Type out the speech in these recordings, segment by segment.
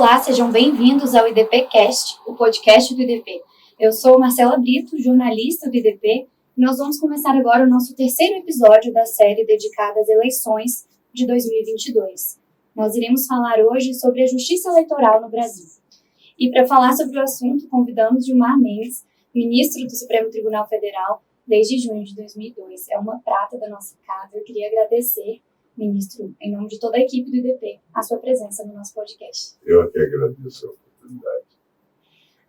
Olá, sejam bem-vindos ao IDPcast, o podcast do IDP. Eu sou Marcela Brito, jornalista do IDP, e nós vamos começar agora o nosso terceiro episódio da série dedicada às eleições de 2022. Nós iremos falar hoje sobre a justiça eleitoral no Brasil. E para falar sobre o assunto, convidamos Gilmar Mendes, ministro do Supremo Tribunal Federal desde junho de 2002. É uma prata da nossa casa. Eu queria agradecer, ministro, em nome de toda a equipe do IDP, a sua presença no nosso podcast. Eu que agradeço a oportunidade.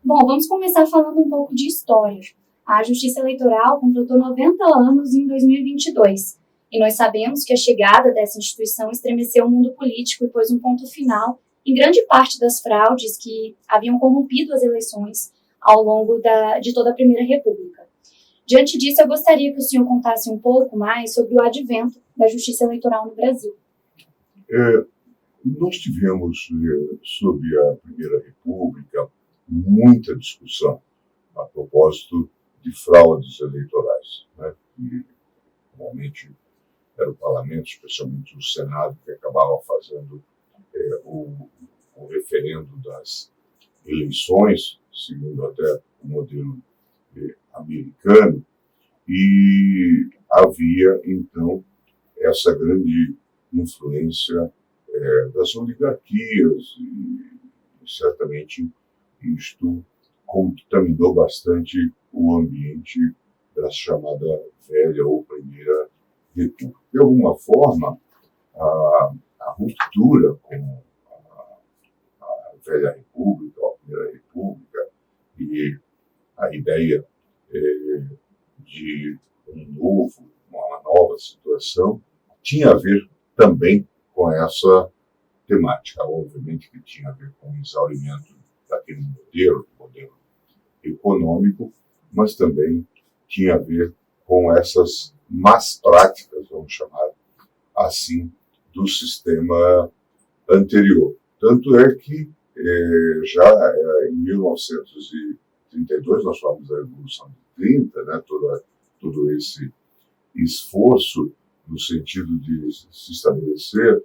Bom, vamos começar falando um pouco de história. A Justiça Eleitoral completou 90 anos em 2022, e nós sabemos que a chegada dessa instituição estremeceu o mundo político e pôs um ponto final em grande parte das fraudes que haviam corrompido as eleições ao longo de toda a Primeira República. Diante disso, eu gostaria que o senhor contasse um pouco mais sobre o advento da Justiça Eleitoral no Brasil. Nós tivemos, sob a Primeira República, muita discussão a propósito de fraudes eleitorais, né? E, normalmente, era o Parlamento, especialmente o Senado, que acabava fazendo o referendo das eleições, seguindo até o modelo americano, e havia, então, essa grande influência das oligarquias, e certamente isto contaminou bastante o ambiente da chamada velha ou primeira república. De alguma forma, a ruptura com a velha república, ou a primeira república, e a ideia de uma nova situação, tinha a ver também com essa temática. Obviamente que tinha a ver com o exaurimento daquele modelo econômico, mas também tinha a ver com essas más práticas, vamos chamar assim, do sistema anterior. Tanto é que já em 1932, nós falamos da Revolução de 30, né, todo esse esforço no sentido de se estabelecer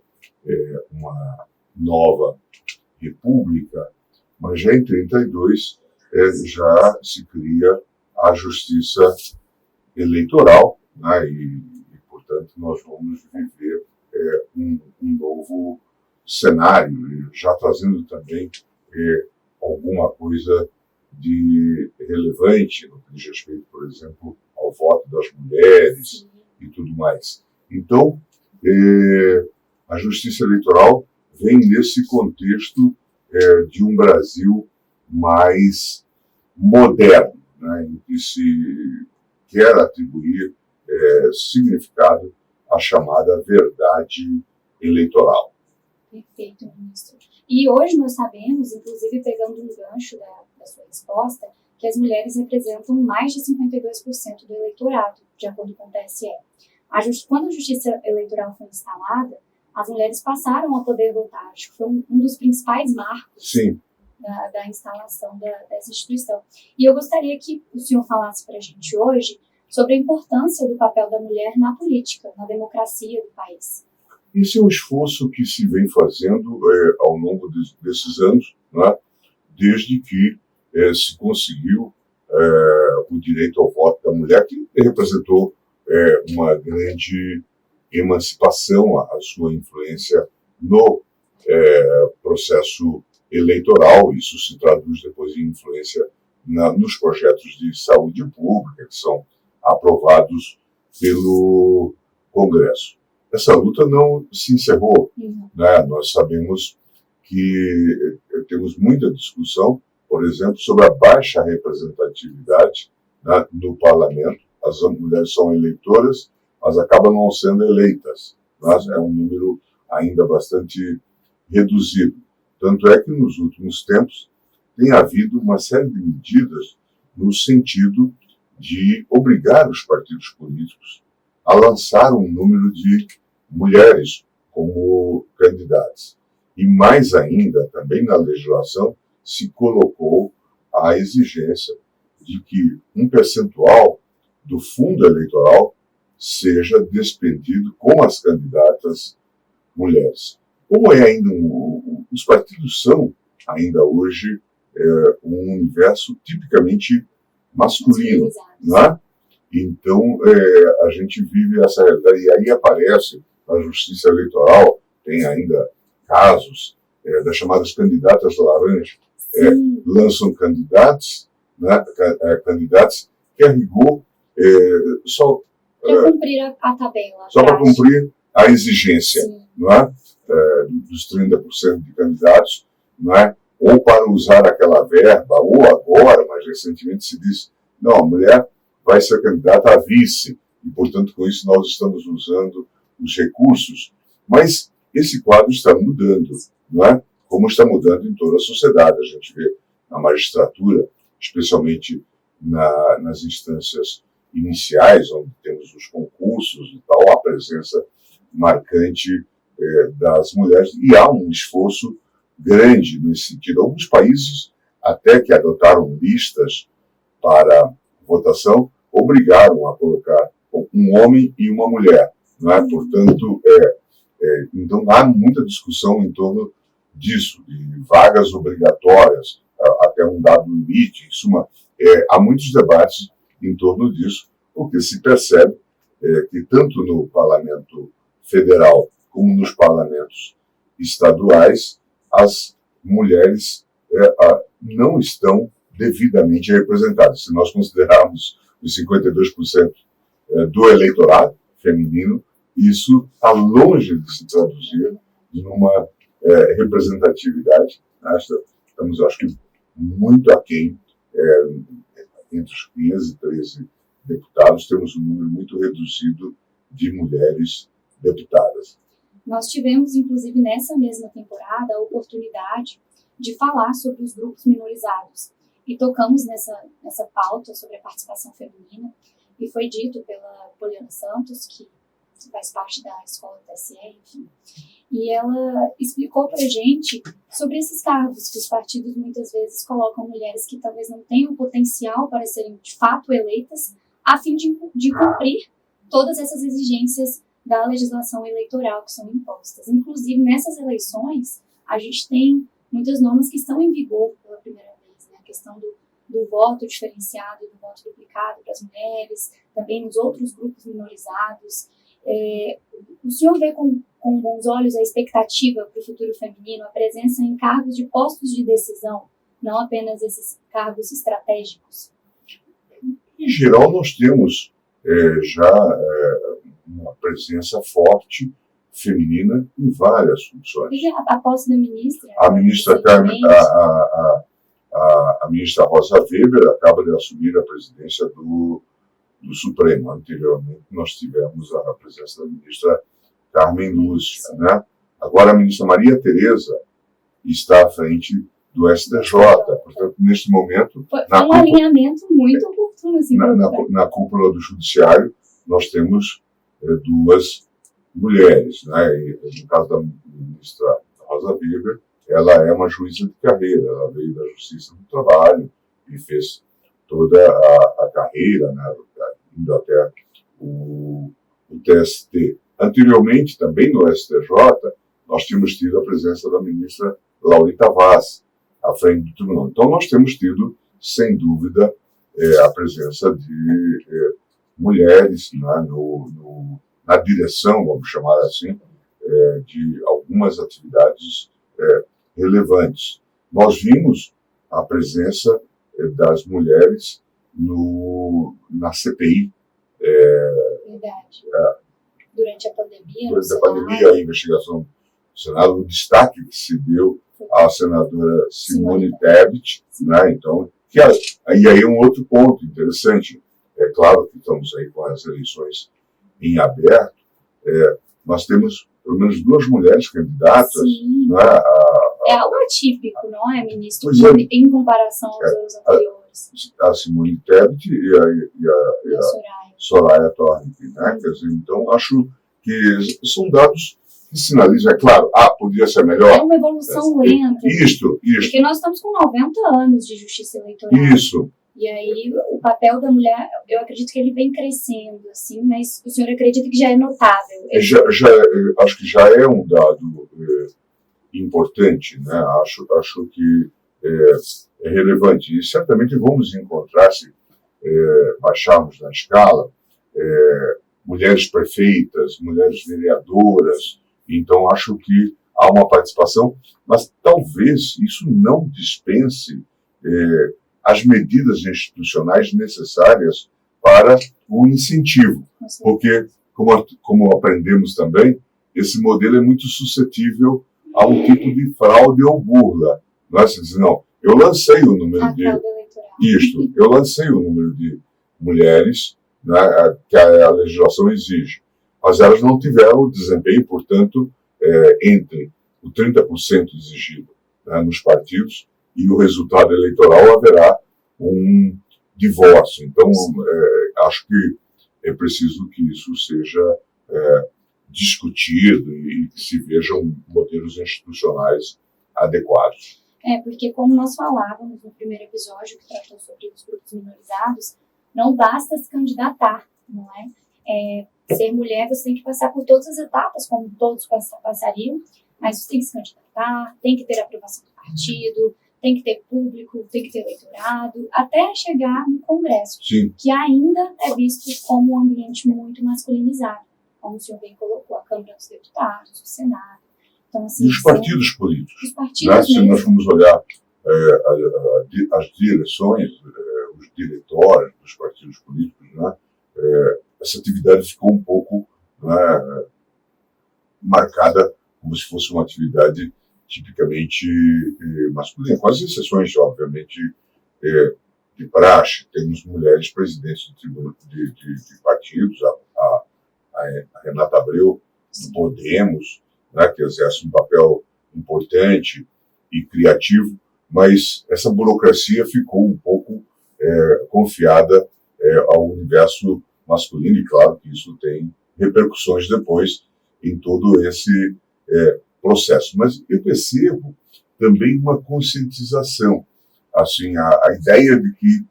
uma nova república, mas já em 32 já se cria a justiça eleitoral, né, e, portanto, nós vamos viver um novo cenário, já trazendo também alguma coisa de relevante no que diz respeito, por exemplo, ao voto das mulheres e tudo mais. Então, a justiça eleitoral vem nesse contexto de um Brasil mais moderno, né, em que se quer atribuir significado à chamada verdade eleitoral. Perfeito, ministro. E hoje nós sabemos, inclusive pegando um gancho da sua resposta, que as mulheres representam mais de 52% do eleitorado, de acordo com o TSE. Quando a Justiça Eleitoral foi instalada, as mulheres passaram a poder votar. Acho que foi um dos principais marcos da instalação dessa instituição. E eu gostaria que o senhor falasse para a gente hoje sobre a importância do papel da mulher na política, na democracia do país. Esse é um esforço que se vem fazendo ao longo desses anos, né, desde que se conseguiu o direito ao voto da mulher, que representou uma grande emancipação, a sua influência no processo eleitoral. Isso se traduz depois em influência nos projetos de saúde pública que são aprovados pelo Congresso. Essa luta não se encerrou, né? Nós sabemos que temos muita discussão, por exemplo, sobre a baixa representatividade, né, no parlamento. As mulheres são eleitoras, mas acabam não sendo eleitas, né? É um número ainda bastante reduzido. Tanto é que nos últimos tempos tem havido uma série de medidas no sentido de obrigar os partidos políticos a lançar um número de mulheres como candidatas. E mais ainda, também na legislação, se colocou a exigência de que um percentual do fundo eleitoral seja despendido com as candidatas mulheres. Como é ainda os partidos são ainda hoje um universo tipicamente masculino, não é? Então, a gente vive essa realidade, e aí aparece na justiça eleitoral, tem ainda casos das chamadas candidatas laranja, lançam candidatos, né, candidatos que a rigor só para cumprir a tabela. Só para cumprir a exigência, não é? Dos 30% de candidatos, não é? Ou para usar aquela verba, ou agora, mas recentemente se disse, não, a mulher vai ser candidata a vice, e portanto com isso nós estamos usando os recursos. Mas esse quadro está mudando, não é? Como está mudando em toda a sociedade. A gente vê na magistratura, especialmente nas instâncias iniciais, onde temos os concursos e tal, a presença marcante das mulheres, e há um esforço grande nesse sentido. Alguns países, até que adotaram listas para votação, obrigaram a colocar um homem e uma mulher, não é? Portanto, então há muita discussão em torno disso, de vagas obrigatórias até um dado limite. Em suma, há muitos debates em torno disso, porque se percebe que tanto no parlamento federal como nos parlamentos estaduais, as mulheres não estão devidamente representadas. Se nós considerarmos os 52% do eleitorado feminino, isso está longe de se traduzir numa representatividade. Estamos, acho que, muito aquém. Entre os 15 e 13 deputados, temos um número muito reduzido de mulheres deputadas. Nós tivemos, inclusive, nessa mesma temporada, a oportunidade de falar sobre os grupos minorizados. E tocamos nessa pauta sobre a participação feminina, e foi dito pela Poliana Santos, que faz parte da escola TSE, enfim, e ela explicou para a gente sobre esses cargos que os partidos muitas vezes colocam mulheres que talvez não tenham potencial para serem de fato eleitas, a fim de cumprir todas essas exigências da legislação eleitoral que são impostas. Inclusive, nessas eleições, a gente tem muitas normas que estão em vigor pela primeira vez, né? A questão do voto diferenciado e do voto duplicado para as mulheres, também nos outros grupos minorizados. O senhor vê com bons olhos a expectativa para o futuro feminino, a presença em cargos de postos de decisão, não apenas esses cargos estratégicos? Em geral, nós temos já uma presença forte feminina em várias funções. E a posse da ministra? A ministra a ministra Rosa Weber acaba de assumir a presidência do Supremo. Anteriormente, nós tivemos a presença da ministra Carmen Lúcia, né? Agora, a ministra Maria Tereza está à frente do STJ. Portanto, neste momento... Foi um alinhamento muito oportuno. Assim, na cúpula do Judiciário, nós temos duas mulheres, né? E, no caso da ministra Rosa Weber, ela é uma juíza de carreira. Ela veio da Justiça do Trabalho e fez toda a carreira, né? Indo até o TST. Anteriormente, também no STJ, nós tínhamos tido a presença da ministra Laurita Vaz à frente do tribunal. Então, nós temos tido, sem dúvida, a presença de mulheres, né, na direção, vamos chamar assim, de algumas atividades relevantes. Nós vimos a presença das mulheres na CPI. Verdade. Durante a pandemia. Durante a pandemia, a investigação do Senado, o destaque que se deu à senadora Simone Tebet, né? Então, e aí é um outro ponto interessante. É claro que estamos aí com as eleições em aberto, nós temos pelo menos duas mulheres candidatas. Né, é algo atípico, não é, ministro? Em comparação aos anos anteriores. A Simone Tebet e a Soraya Torres, né? Quer dizer, então, acho que são dados que sinalizam, é claro, podia ser melhor. É uma evolução lenta. Isso. Porque nós estamos com 90 anos de justiça eleitoral. Isso. E aí, o papel da mulher, eu acredito que ele vem crescendo, assim, mas o senhor acredita que já é notável? Acho que já é um dado importante, né? Acho que é relevante. E certamente vamos encontrar, se baixarmos na escala, mulheres prefeitas, mulheres vereadoras. Então, acho que há uma participação, mas talvez isso não dispense as medidas institucionais necessárias para o incentivo. Porque, como aprendemos também, esse modelo é muito suscetível a um tipo de fraude ou burla. Você diz, não, eu lancei o número eu lancei o número de mulheres, né, que a legislação exige, mas elas não tiveram o desempenho, portanto, entre o 30% exigido, né, nos partidos e o resultado eleitoral haverá um divórcio. Então, acho que é preciso que isso seja discutido e que se vejam modelos institucionais adequados. Porque como nós falávamos no primeiro episódio que tratou sobre os grupos minorizados, não basta se candidatar, não é? Ser mulher, você tem que passar por todas as etapas, como todos passariam, mas você tem que se candidatar, tem que ter aprovação do partido, tem que ter público, tem que ter eleitorado, até chegar no Congresso, Sim. Que ainda é visto como um ambiente muito masculinizado, como o senhor bem colocou, a Câmara dos Deputados, o Senado. Então, assim, e os partidos políticos. Os partidos Se nós formos olhar as direções, os diretórios dos partidos políticos, né, essa atividade ficou um pouco, né, marcada como se fosse uma atividade tipicamente masculina, com as exceções, obviamente, de praxe. Temos mulheres presidentes de partidos, a Renata Abreu, do Podemos, né, que exerce um papel importante e criativo, mas essa burocracia ficou um pouco confiada ao universo masculino, e claro que isso tem repercussões depois em todo esse processo. Mas eu percebo também uma conscientização, assim, a ideia de que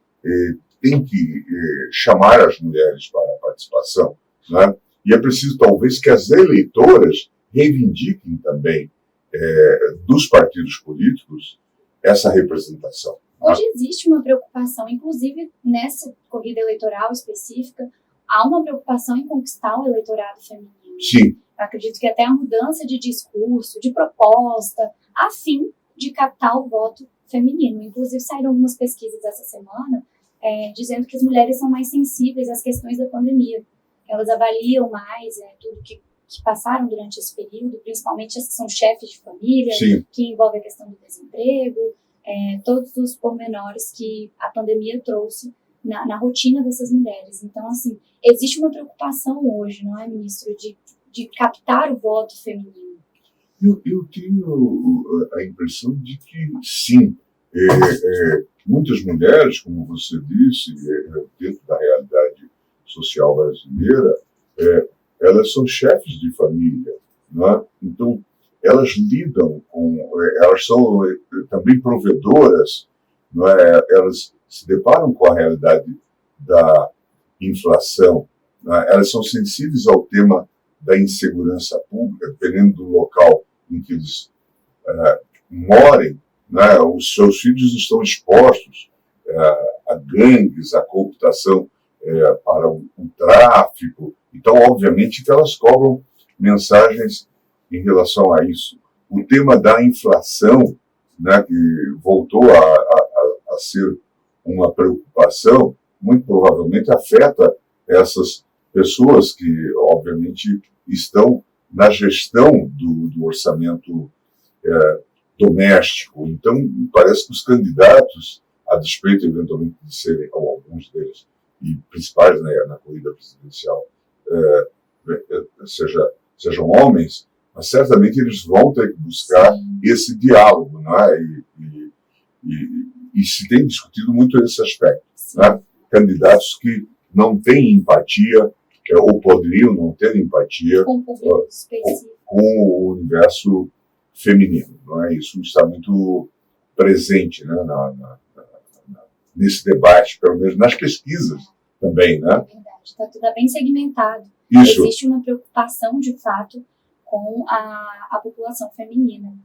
tem que chamar as mulheres para a participação, né? E é preciso talvez que as eleitoras reivindiquem também dos partidos políticos essa representação. Hoje existe uma preocupação, inclusive nessa corrida eleitoral específica, há uma preocupação em conquistar o eleitorado feminino. Sim. Eu acredito que até a mudança de discurso, de proposta, a fim de captar o voto feminino. Inclusive saíram algumas pesquisas essa semana dizendo que as mulheres são mais sensíveis às questões da pandemia. Elas avaliam mais tudo que passaram durante esse período, principalmente as que são chefes de família, Sim. Que envolve a questão do desemprego, todos os pormenores que a pandemia trouxe na rotina dessas mulheres. Então, assim, existe uma preocupação hoje, não é, ministro, de captar o voto feminino. Eu tenho a impressão de que, sim, muitas mulheres, como você disse, dentro da realidade social brasileira, elas são chefes de família, né? Então elas lidam elas são também provedoras, não é? Elas se deparam com a realidade da inflação, né? Elas são sensíveis ao tema da insegurança pública, dependendo do local em que eles morem, né? Os seus filhos estão expostos a gangues, a cooptação para o tráfico. Então, obviamente, que elas cobram mensagens em relação a isso. O tema da inflação, né, que voltou a ser uma preocupação, muito provavelmente afeta essas pessoas que, obviamente, estão na gestão do orçamento doméstico. Então, parece que os candidatos, a despeito, eventualmente, de serem, ou alguns deles, e principais, né, na corrida presidencial, sejam homens, mas certamente eles vão ter que buscar esse diálogo, né? E se tem discutido muito esse aspecto, né? Candidatos que não têm empatia, ou poderiam não ter empatia com o universo feminino, não é? Isso está muito presente, né, nesse debate, pelo menos nas pesquisas também, né? É verdade, está tudo bem segmentado. Isso. Existe uma preocupação, de fato, com a população feminina.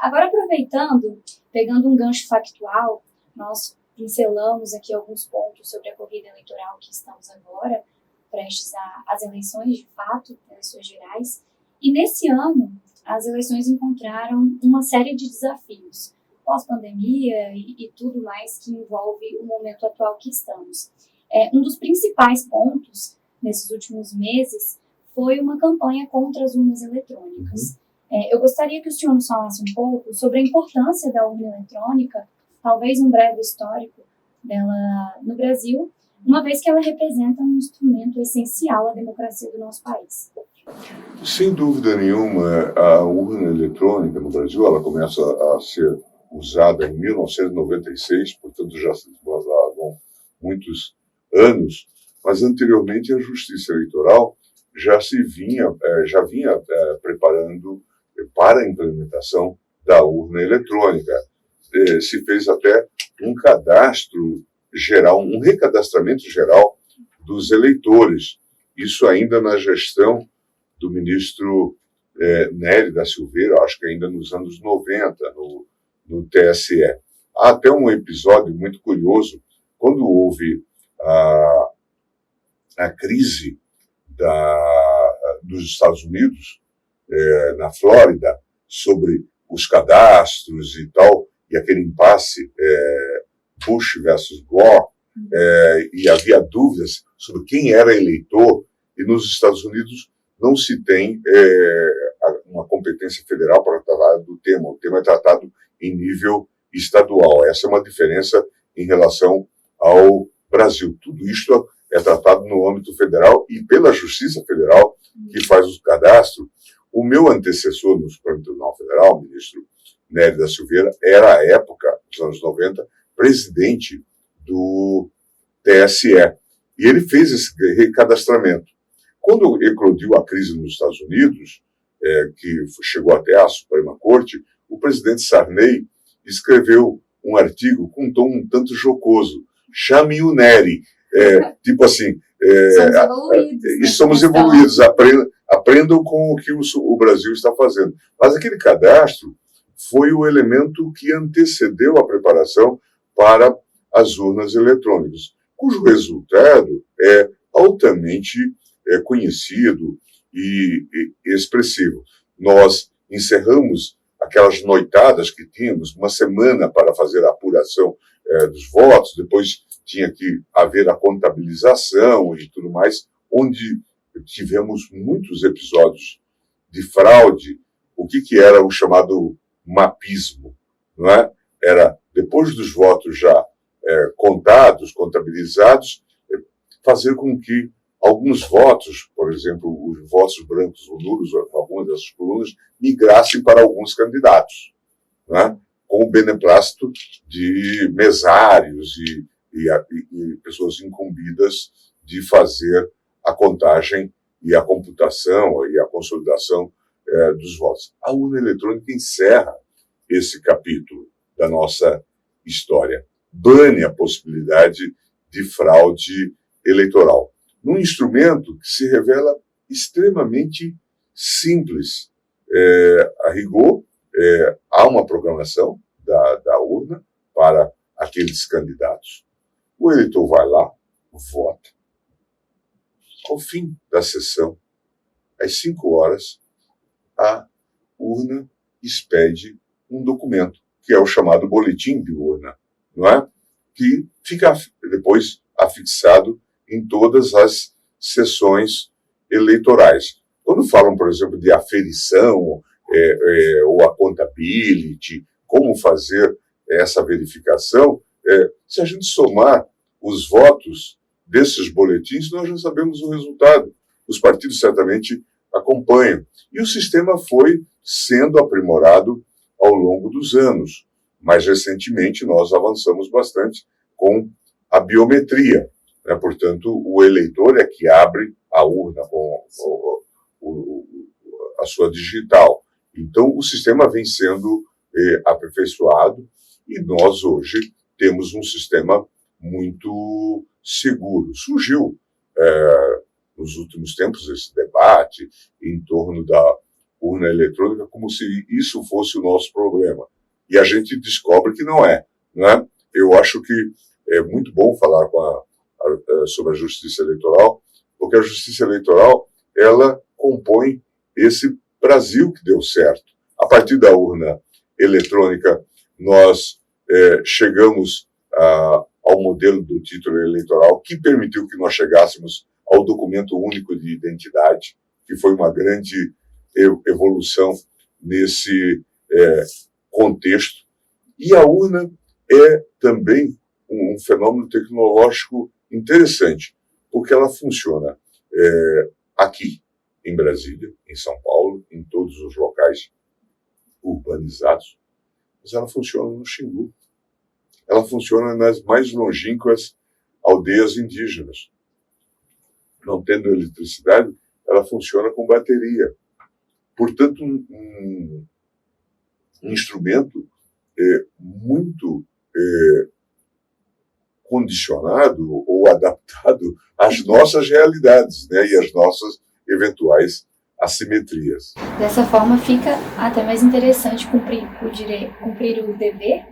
Agora, aproveitando, pegando um gancho factual, nós pincelamos aqui alguns pontos sobre a corrida eleitoral que estamos agora, prestes às eleições, de fato, eleições gerais. E nesse ano, as eleições encontraram uma série de desafios, pós-pandemia e tudo mais que envolve o momento atual que estamos. Um dos principais pontos, nesses últimos meses, foi uma campanha contra as urnas eletrônicas. Eu gostaria que o senhor nos falasse um pouco sobre a importância da urna eletrônica, talvez um breve histórico dela no Brasil, uma vez que ela representa um instrumento essencial à democracia do nosso país. Sem dúvida nenhuma, a urna eletrônica no Brasil, ela começa a ser usada em 1996, portanto já se passaram muitos anos, mas anteriormente a Justiça Eleitoral já vinha preparando para a implementação da urna eletrônica. Se fez até um cadastro geral, um recadastramento geral dos eleitores. Isso ainda na gestão do ministro Nery da Silveira, acho que ainda nos anos 90, no TSE. Há até um episódio muito curioso, quando houve a crise dos Estados Unidos, na Flórida, sobre os cadastros e tal, e aquele impasse Bush versus Gore, e havia dúvidas sobre quem era eleitor, e nos Estados Unidos não se tem uma competência federal para tratar do tema. O tema é tratado em nível estadual. Essa é uma diferença em relação ao Brasil. Tudo isto é tratado no âmbito federal e pela Justiça Federal, que faz o cadastro. O meu antecessor no Supremo Tribunal Federal, o ministro Nery da Silveira, era, à época, nos anos 90, presidente do TSE. E ele fez esse recadastramento. Quando eclodiu a crise nos Estados Unidos, que chegou até a Suprema Corte, o presidente Sarney escreveu um artigo com um tom um tanto jocoso. Chame o Nery. Tipo assim, somos evoluídos, aprendam com o que o Brasil está fazendo. Mas aquele cadastro foi o elemento que antecedeu a preparação para as urnas eletrônicas, cujo resultado é altamente conhecido e expressivo. Nós encerramos aquelas noitadas que tínhamos, uma semana para fazer a apuração dos votos, depois tinha que haver a contabilização e tudo mais, onde tivemos muitos episódios de fraude. O que era o chamado mapismo, não é? Era, depois dos votos já contados, contabilizados, fazer com que alguns votos, por exemplo, os votos brancos ou nulos, algumas dessas colunas, migrassem para alguns candidatos, não é? Com o beneplácito de mesários e pessoas incumbidas de fazer a contagem e a computação e a consolidação dos votos. A urna eletrônica encerra esse capítulo da nossa história. Bane a possibilidade de fraude eleitoral. Num instrumento que se revela extremamente simples. A rigor, há uma programação da urna para aqueles candidatos. O eleitor vai lá, vota. Ao fim da sessão, às 5 horas, a urna expede um documento, que é o chamado boletim de urna, não é? Que fica depois afixado em todas as sessões eleitorais. Quando falam, por exemplo, de aferição ou accountability, como fazer essa verificação, se a gente somar os votos desses boletins, nós já sabemos o resultado. Os partidos certamente acompanham. E o sistema foi sendo aprimorado ao longo dos anos. Mais recentemente, nós avançamos bastante com a biometria. Né? Portanto, o eleitor é que abre a urna com a sua digital. Então, o sistema vem sendo aperfeiçoado e nós hoje temos um sistema muito seguro. Surgiu nos últimos tempos esse debate em torno urna eletrônica como se isso fosse o nosso problema. E a gente descobre que não é, né? Eu acho que é muito bom falar sobre a justiça eleitoral, porque a justiça eleitoral, ela compõe esse Brasil que deu certo. A partir da urna eletrônica, nós chegamos ao modelo do título eleitoral, que permitiu que nós chegássemos ao documento único de identidade, que foi uma grande evolução nesse contexto. E a urna é também um fenômeno tecnológico interessante, porque ela funciona aqui, em Brasília, em São Paulo, em todos os locais urbanizados, mas ela funciona no Xingu. Ela funciona nas mais longínquas aldeias indígenas. Não tendo eletricidade, ela funciona com bateria. Portanto, um instrumento muito condicionado ou adaptado às nossas realidades, né, e às nossas eventuais assimetrias. Dessa forma, fica até mais interessante cumprir o dever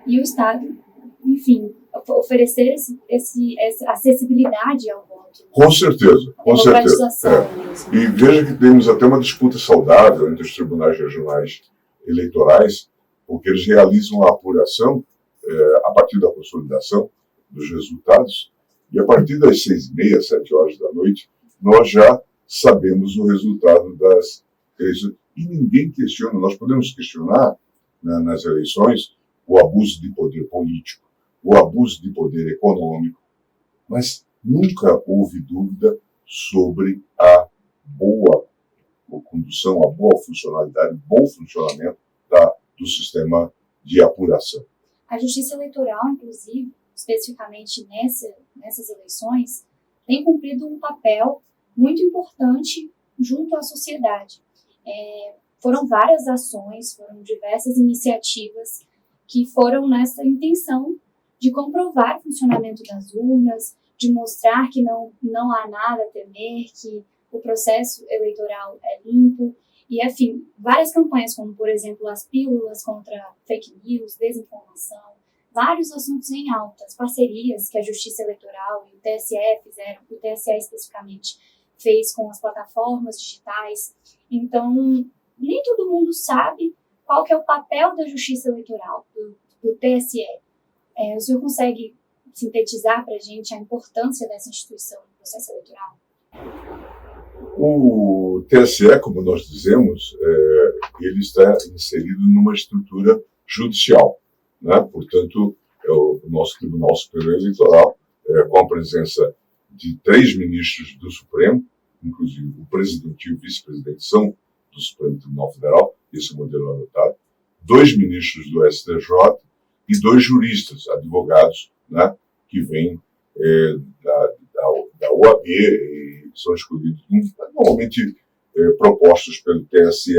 e o Estado, enfim, oferecer essa acessibilidade ao voto. Com certeza, com certeza. E veja que temos até uma disputa saudável entre os tribunais regionais eleitorais, porque eles realizam a apuração a partir da consolidação dos resultados, e a partir das 6h30, 7 horas da noite, nós já sabemos o resultado das eleições. E ninguém questiona, nós podemos questionar nas eleições o abuso de poder político, o abuso de poder econômico, mas nunca houve dúvida sobre a boa condução, a boa funcionalidade, o bom funcionamento do sistema de apuração. A Justiça Eleitoral, inclusive, especificamente nessas eleições, tem cumprido um papel muito importante junto à sociedade. Foram várias ações, foram diversas iniciativas que foram nessa intenção de comprovar o funcionamento das urnas, de mostrar que não há nada a temer, que o processo eleitoral é limpo. E, enfim, várias campanhas, como, por exemplo, as pílulas contra fake news, desinformação, vários assuntos em alta, as parcerias que a Justiça Eleitoral e o TSE fizeram, o TSE especificamente fez com as plataformas digitais. Então, nem todo mundo sabe qual que é o papel da Justiça Eleitoral, do TSE. O senhor consegue sintetizar para a gente a importância dessa instituição no processo eleitoral? O TSE, como nós dizemos, ele está inserido numa estrutura judicial, né? Portanto, o nosso Tribunal Superior Eleitoral, com a presença de 3 ministros do Supremo, inclusive o presidente e o vice-presidente são do Supremo Tribunal Federal, esse modelo adotado, 2 ministros do STJ e 2 juristas, advogados, né, que vêm da OAB e são escolhidos normalmente propostos pelo TSE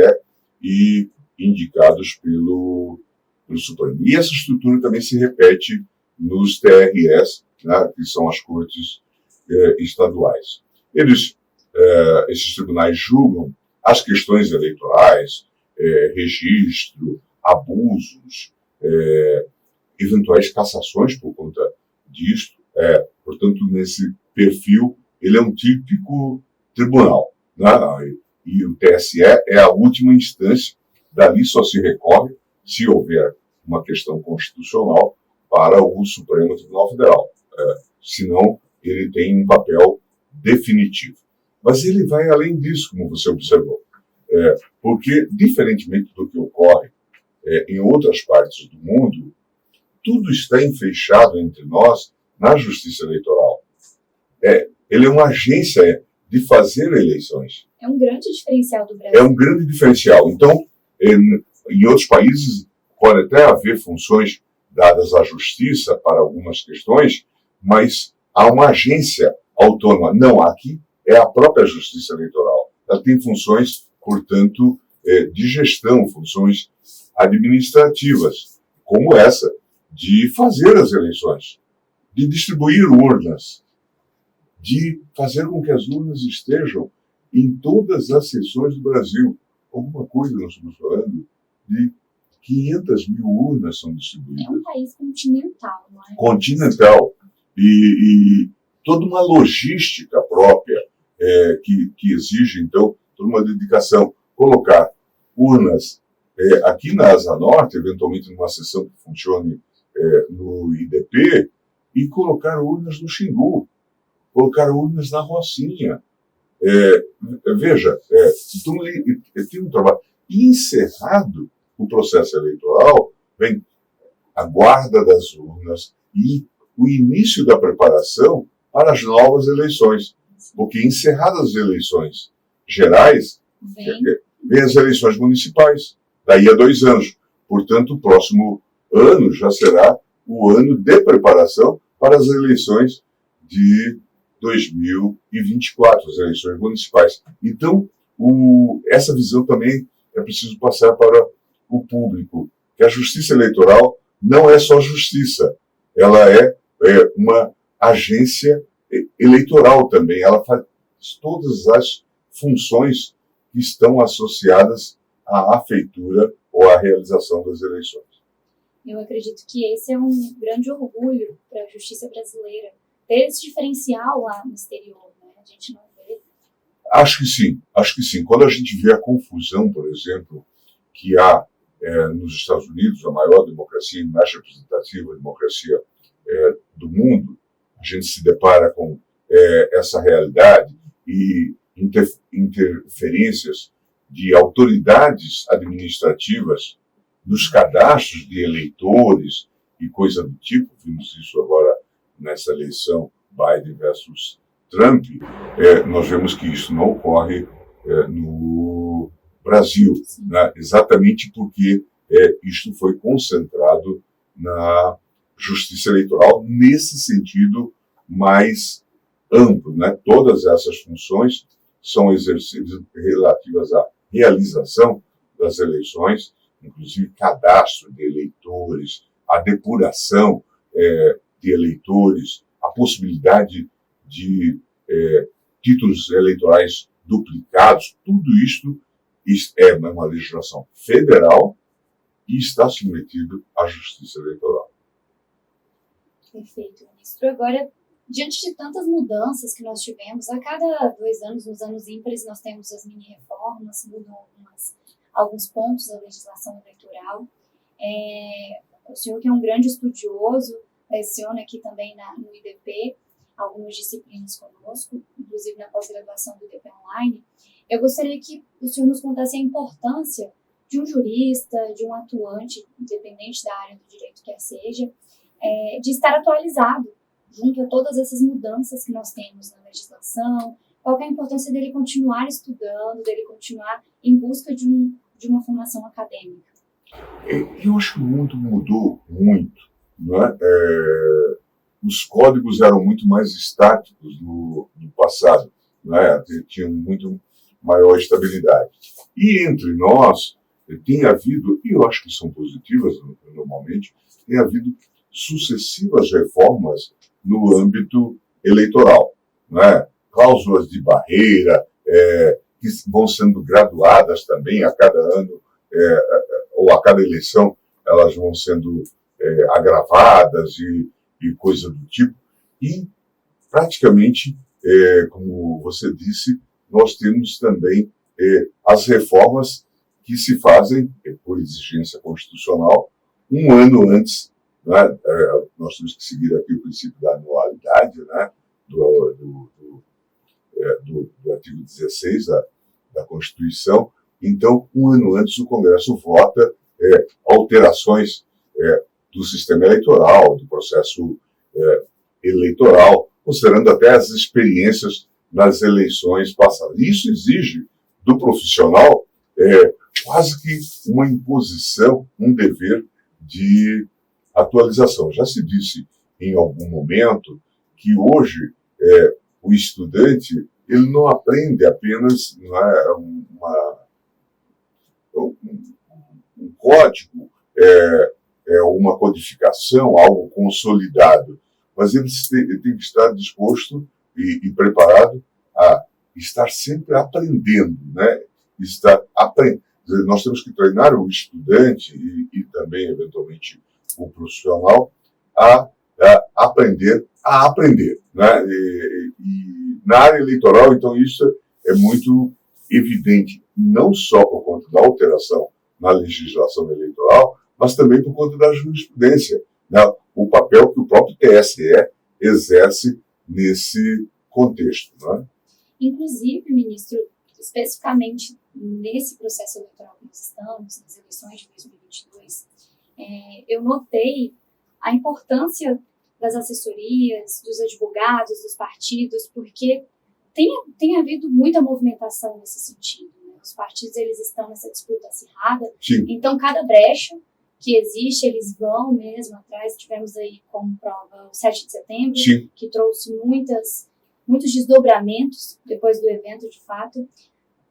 e indicados pelo Supremo. E essa estrutura também se repete nos TRS, né, que são as cortes estaduais. Esses tribunais julgam as questões eleitorais, registro, abusos, eventuais cassações por conta disto. Portanto, nesse perfil, ele é um típico tribunal, né? E o TSE é a última instância, dali só se recorre, se houver uma questão constitucional, para o Supremo Tribunal Federal. Senão, ele tem um papel definitivo. Mas ele vai além disso, como você observou. Porque, diferentemente do que ocorre em outras partes do mundo, tudo está enfeixado entre nós na Justiça Eleitoral. Ele é uma agência de fazer eleições. É um grande diferencial do Brasil. É um grande diferencial. Então, em outros países, pode até haver funções dadas à Justiça para algumas questões, mas há uma agência autônoma. Não, aqui é a própria Justiça Eleitoral. Ela tem funções, portanto, de gestão, funções administrativas, como essa, de fazer as eleições, de distribuir urnas, de fazer com que as urnas estejam em todas as seções do Brasil. alguma coisa, nós estamos falando de 500 mil urnas são distribuídas. É um país continental, não é? Continental. E toda uma logística própria que exige, então, toda uma dedicação. Colocar urnas aqui na Asa Norte, eventualmente numa seção que funcione no IDP, e colocar urnas no Xingu, colocar urnas na Rocinha. Veja, então tem um trabalho. Encerrado o processo eleitoral, vem a guarda das urnas e o início da preparação para as novas eleições. Porque encerradas as eleições gerais, vem as eleições municipais, daí a 2 anos. Portanto, o próximo ano já será o ano de preparação para as eleições de 2024, as eleições municipais. Então, essa visão também é preciso passar para o público, que a justiça eleitoral não é só justiça, ela é uma agência eleitoral também, ela faz todas as funções que estão associadas à feitura ou à realização das eleições. Eu acredito que esse é um grande orgulho para a justiça brasileira, ter esse diferencial lá no exterior, né? A gente não vê. Acho que sim. Quando a gente vê a confusão, por exemplo, que há nos Estados Unidos, a maior democracia mais representativa, democracia do mundo, a gente se depara com essa realidade e interferências de autoridades administrativas nos cadastros de eleitores e coisa do tipo. Vimos isso agora nessa eleição Biden versus Trump. Nós vemos que isso não ocorre no Brasil, né? Exatamente porque isto foi concentrado na justiça eleitoral nesse sentido mais amplo, né? Todas essas funções são exercidas relativas à realização das eleições, inclusive cadastro de eleitores, a depuração de eleitores, a possibilidade de títulos eleitorais duplicados, tudo isto é uma legislação federal e está submetido à justiça eleitoral. Perfeito, ministro. Agora, diante de tantas mudanças que nós tivemos, a cada 2 anos, nos anos ímpares, nós temos as mini-reformas, mudam alguns pontos da legislação eleitoral. O senhor, que é um grande estudioso, leciona aqui também no IDP, algumas disciplinas conosco, inclusive na pós-graduação do IDP Online. Eu gostaria que o senhor nos contasse a importância de um jurista, de um atuante, independente da área do direito que seja, de estar atualizado junto a todas essas mudanças que nós temos na legislação, qual é a importância dele continuar estudando, dele continuar em busca de uma formação acadêmica. Eu acho que o mundo mudou muito, não é? Os códigos eram muito mais estáticos no passado, não é? Tinham muito maior estabilidade. E entre nós tem havido, e eu acho que são positivas normalmente, tem havido sucessivas reformas no âmbito eleitoral, né? Cláusulas de barreira que vão sendo graduadas também a cada ano, ou a cada eleição, elas vão sendo agravadas e coisa do tipo. E, praticamente, como você disse, nós temos também as reformas que se fazem, por exigência constitucional, um ano antes, né? Nós temos que seguir aqui o princípio da anualidade, né? do artigo 16 da Constituição. Então, um ano antes, o Congresso vota alterações do sistema eleitoral, do processo eleitoral, considerando até as experiências nas eleições passadas. Isso exige do profissional quase que uma imposição, um dever de atualização. Já se disse em algum momento que hoje o estudante ele não aprende apenas um código, uma codificação, algo consolidado, mas ele tem que estar disposto e preparado a estar sempre aprendendo, né? Estar nós temos que treinar o estudante e também, eventualmente, o profissional a aprender a aprender. Né? E na área eleitoral, então, isso é muito evidente, não só por conta da alteração na legislação eleitoral, mas também por conta da jurisprudência, né? O papel que o próprio TSE exerce nesse contexto. Né? Inclusive, ministro, especificamente nesse processo eleitoral que nós estamos, nas eleições de 2022, eu notei a importância das assessorias, dos advogados, dos partidos, porque tem havido muita movimentação nesse sentido. Né? Os partidos eles estão nessa disputa acirrada, Sim. Então cada brecha que existe, eles vão mesmo atrás. Tivemos aí como prova o 7 de setembro, Sim. que trouxe muitos desdobramentos depois do evento, de fato.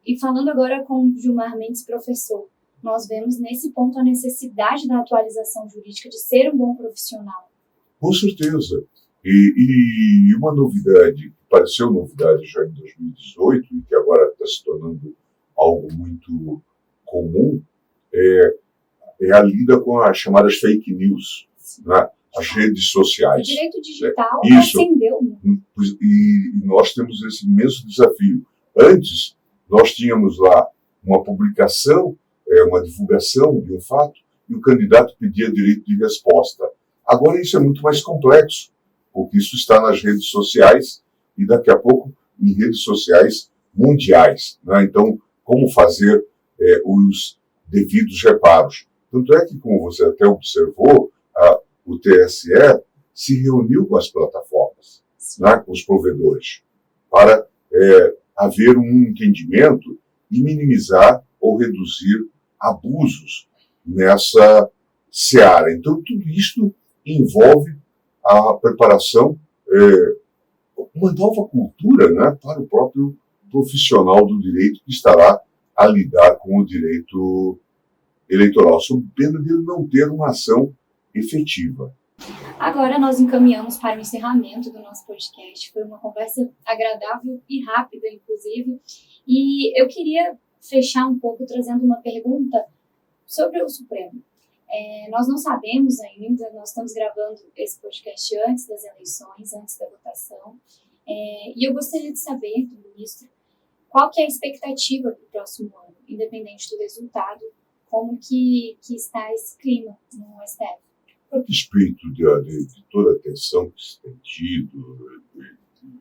E falando agora com o Gilmar Mendes, professor, nós vemos nesse ponto a necessidade da atualização jurídica, de ser um bom profissional. Com certeza. E uma novidade, que pareceu novidade já em 2018 e que agora está se tornando algo muito comum, é a lida com as chamadas fake news, né? As redes sociais. O direito digital Isso. ascendeu muito. E nós temos esse imenso desafio. Antes, nós tínhamos lá uma publicação, uma divulgação de um fato, e o candidato pedia direito de resposta. Agora isso é muito mais complexo, porque isso está nas redes sociais e daqui a pouco em redes sociais mundiais. Né? Então, como fazer os devidos reparos? Tanto é que, como você até observou, o TSE se reuniu com as plataformas, né, com os provedores, para haver um entendimento e minimizar ou reduzir abusos nessa seara. Então, tudo isto envolve a preparação, uma nova cultura, né, para o próprio profissional do direito que estará a lidar com o direito eleitoral, sob pena de ele não ter uma ação efetiva. Agora nós encaminhamos para o encerramento do nosso podcast. Foi uma conversa agradável e rápida, inclusive. E eu queria fechar um pouco trazendo uma pergunta sobre o Supremo. Nós não sabemos ainda, nós estamos gravando esse podcast antes das eleições, antes da votação. E eu gostaria de saber do ministro qual que é a expectativa para o próximo ano, independente do resultado, como que está esse clima no STF. A despeito de toda a tensão que se tem tido, de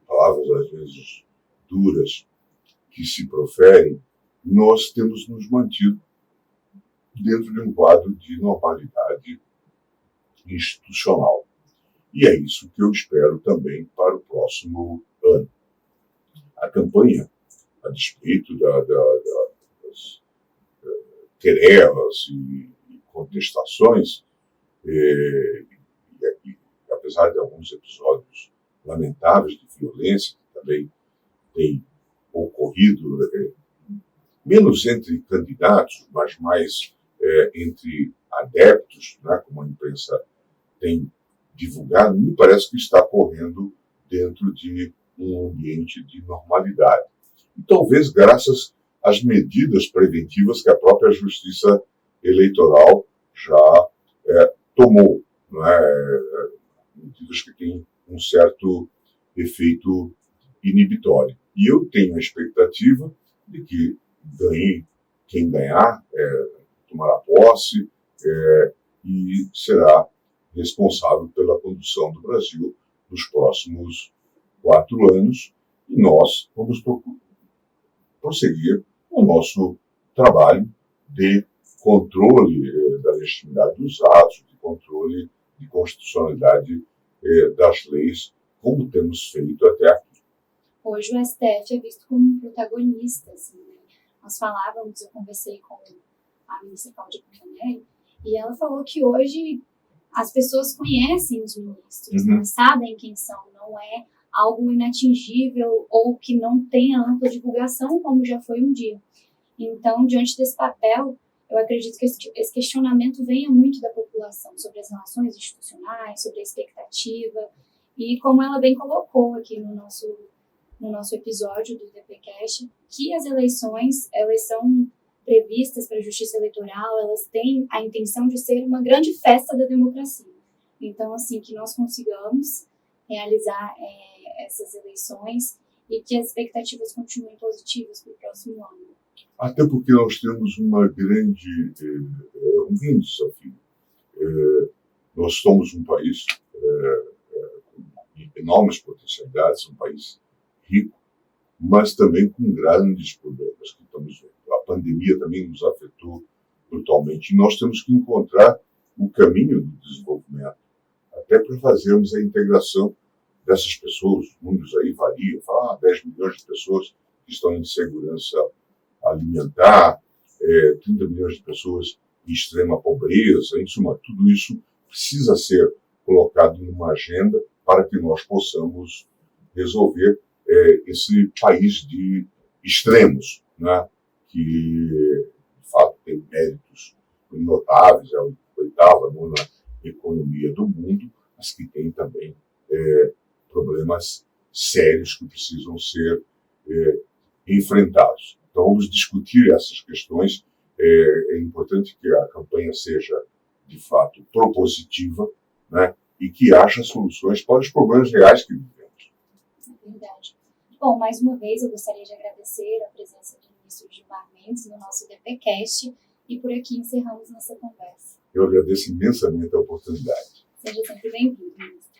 palavras às vezes duras que se proferem, nós temos nos mantido dentro de um quadro de normalidade institucional. E é isso que eu espero também para o próximo ano. A campanha, a despeito das querelas e contestações, e apesar de alguns episódios lamentáveis de violência que também têm ocorrido, menos entre candidatos, mas mais entre adeptos, né, como a imprensa tem divulgado, me parece que está correndo dentro de um ambiente de normalidade. E talvez graças às medidas preventivas que a própria Justiça Eleitoral já tomou, né, medidas que têm um certo efeito inibitório. E eu tenho a expectativa de que ganhe quem ganhar, tomará posse e será responsável pela condução do Brasil nos próximos 4 anos, e nós vamos prosseguir o nosso trabalho de controle da legitimidade dos atos, de controle de constitucionalidade das leis, como temos feito até aqui. Hoje o STF é visto como um protagonista. Assim, né? Nós falávamos, eu conversei com a ministra Cláudia Cantanhede, e ela falou que hoje as pessoas conhecem os ministros, né? Sabem quem são, não é algo inatingível ou que não tenha ampla divulgação, como já foi um dia. Então, diante desse papel, eu acredito que esse questionamento venha muito da população sobre as relações institucionais, sobre a expectativa, e como ela bem colocou aqui no nosso no nosso episódio do DPcast, que as eleições, elas são previstas para a Justiça Eleitoral, elas têm a intenção de ser uma grande festa da democracia. Então, assim, que nós consigamos realizar essas eleições e que as expectativas continuem positivas para o próximo ano. Até porque nós temos um grande desafio. Nós somos um país com enormes potencialidades, um país rico, mas também com grandes problemas que estamos vendo. A pandemia também nos afetou brutalmente. E nós temos que encontrar o caminho do desenvolvimento, até para fazermos a integração dessas pessoas. Os números aí variam, 10 milhões de pessoas que estão em insegurança alimentar, 30 milhões de pessoas em extrema pobreza, em suma, tudo isso precisa ser colocado numa agenda para que nós possamos resolver esse país de extremos, né, que, de fato, tem méritos notáveis, é a oitava, nona economia do mundo, mas que tem também problemas sérios que precisam ser enfrentados. Então, vamos discutir essas questões. É importante que a campanha seja, de fato, propositiva, né, e que haja soluções para os problemas reais que vivemos. É verdade. Bom, mais uma vez eu gostaria de agradecer a presença do ministro Gilmar Mendes no nosso DPcast e por aqui encerramos nossa conversa. Eu agradeço imensamente a oportunidade. Seja sempre bem-vindo, ministro.